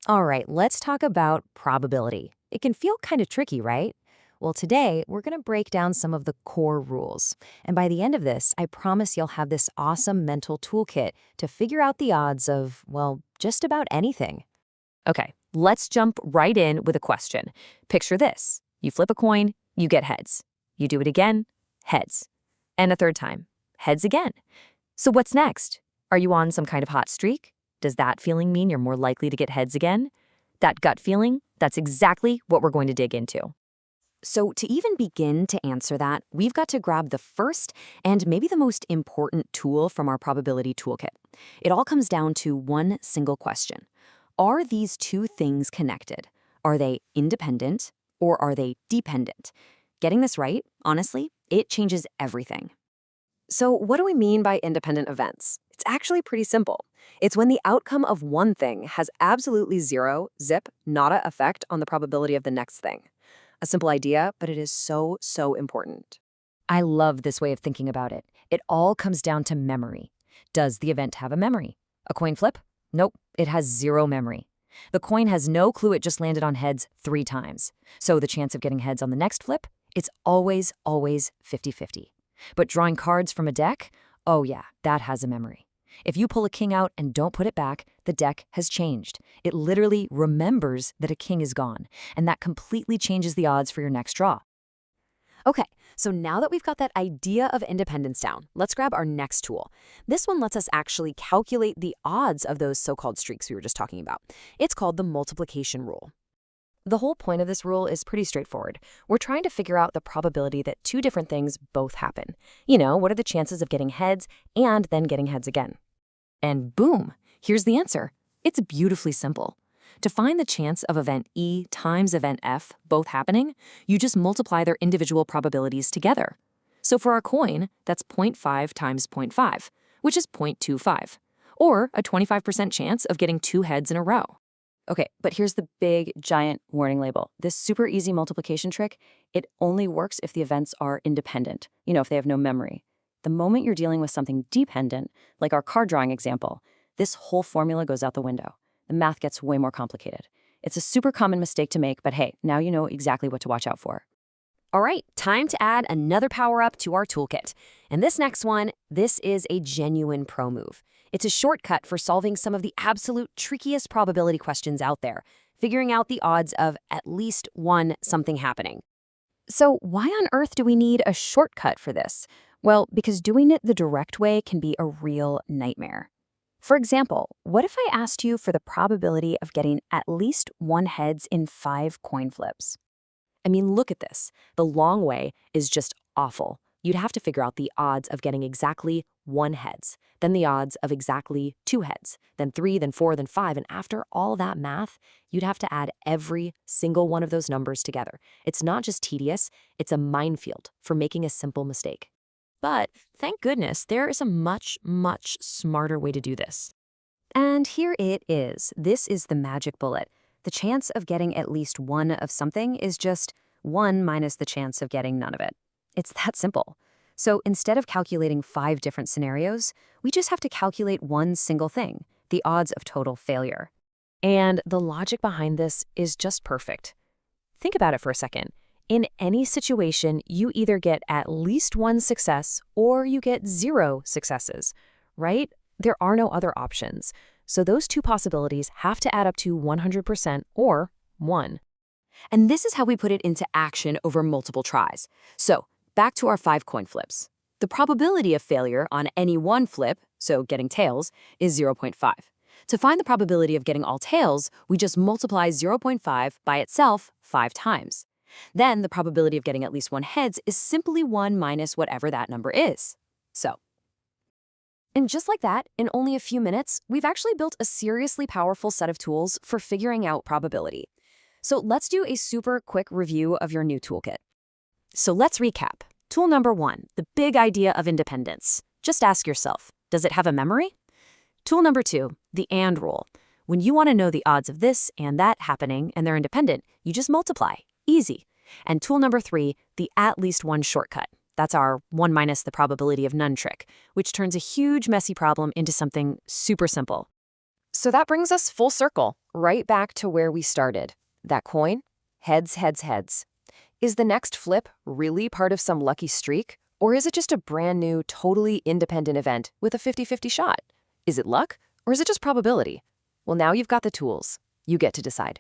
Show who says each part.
Speaker 1: All right, let's talk about probability. It can feel kind of tricky, right? Well, today we're going to break down some of the core rules. And by the end of this, I promise you'll have this awesome mental toolkit to figure out the odds of, well, just about anything. Okay, let's jump right in with a question. Picture this. You flip a coin, you get heads. You do it again, heads. And a third time, heads again. So what's next? Are you on some kind of hot streak? Does that feeling mean you're more likely to get heads again? That gut feeling, that's exactly what we're going to dig into. So to even begin to answer that, we've got to grab the first and maybe the most important tool from our probability toolkit. It all comes down to one single question. Are these two things connected? Are they independent or are they dependent? Getting this right, honestly, it changes everything. So what do we mean by independent events? It's actually pretty simple. It's when the outcome of one thing has absolutely zero, zip, nada effect on the probability of the next thing. A simple idea, but it is so, so important. I love this way of thinking about it. It all comes down to memory. Does the event have a memory? A coin flip? Nope, it has zero memory. The coin has no clue it just landed on heads 3 times. So the chance of getting heads on the next flip, it's always 50-50. But drawing cards from a deck? Oh yeah, that has a memory. If you pull a king out and don't put it back, the deck has changed. It literally remembers that a king is gone, and that completely changes the odds for your next draw. Okay, so now that we've got that idea of independence down, let's grab our next tool. This one lets us actually calculate the odds of those so-called streaks we were just talking about. It's called the multiplication rule. The whole point of this rule is pretty straightforward. We're trying to figure out the probability that two different things both happen. What are the chances of getting heads and then getting heads again? And boom, here's the answer. It's beautifully simple. To find the chance of event E times event F both happening, you just multiply their individual probabilities together. So for our coin, that's 0.5 times 0.5, which is 0.25, or a 25% chance of getting 2 heads in a row. Okay, but here's the big, giant warning label. This super easy multiplication trick, it only works if the events are independent, if they have no memory. The moment you're dealing with something dependent, like our card drawing example, this whole formula goes out the window. The math gets way more complicated. It's a super common mistake to make, but hey, now you know exactly what to watch out for. All right, time to add another power-up to our toolkit. And this next one, this is a genuine pro move. It's a shortcut for solving some of the absolute trickiest probability questions out there, figuring out the odds of at least one something happening. So why on earth do we need a shortcut for this? Well, because doing it the direct way can be a real nightmare. For example, what if I asked you for the probability of getting at least 1 heads in 5 coin flips? I mean, look at this. The long way is just awful. You'd have to figure out the odds of getting exactly 1 heads, then the odds of exactly 2 heads, then 3, then 4, then 5, and after all that math, you'd have to add every single one of those numbers together. It's not just tedious, it's a minefield for making a simple mistake. But thank goodness there is a much, much smarter way to do this. And here it is. This is the magic bullet. The chance of getting at least 1 of something is just 1 minus the chance of getting none of it. It's that simple. So instead of calculating 5 different scenarios, we just have to calculate one single thing, the odds of total failure. And the logic behind this is just perfect. Think about it for a second. In any situation, you either get at least 1 success or you get 0 successes, right? There are no other options. So those 2 possibilities have to add up to 100% or 1. And this is how we put it into action over multiple tries. So back to our 5 coin flips. The probability of failure on any one flip, so getting tails, is 0.5. To find the probability of getting all tails, we just multiply 0.5 by itself 5 times. Then the probability of getting at least 1 heads is simply 1 minus whatever that number is. And just like that, in only a few minutes, we've actually built a seriously powerful set of tools for figuring out probability. So let's do a super quick review of your new toolkit. So let's recap. Tool number 1, the big idea of independence. Just ask yourself, does it have a memory? Tool number 2, the AND rule. When you want to know the odds of this and that happening and they're independent, you just multiply. Easy. And tool number 3, the at least 1 shortcut. That's our 1 minus the probability of none trick, which turns a huge messy problem into something super simple. So that brings us full circle, right back to where we started. That coin? Heads, heads, heads. Is the next flip really part of some lucky streak? Or is it just a brand new, totally independent event with a 50-50 shot? Is it luck? Or is it just probability? Well, now you've got the tools. You get to decide.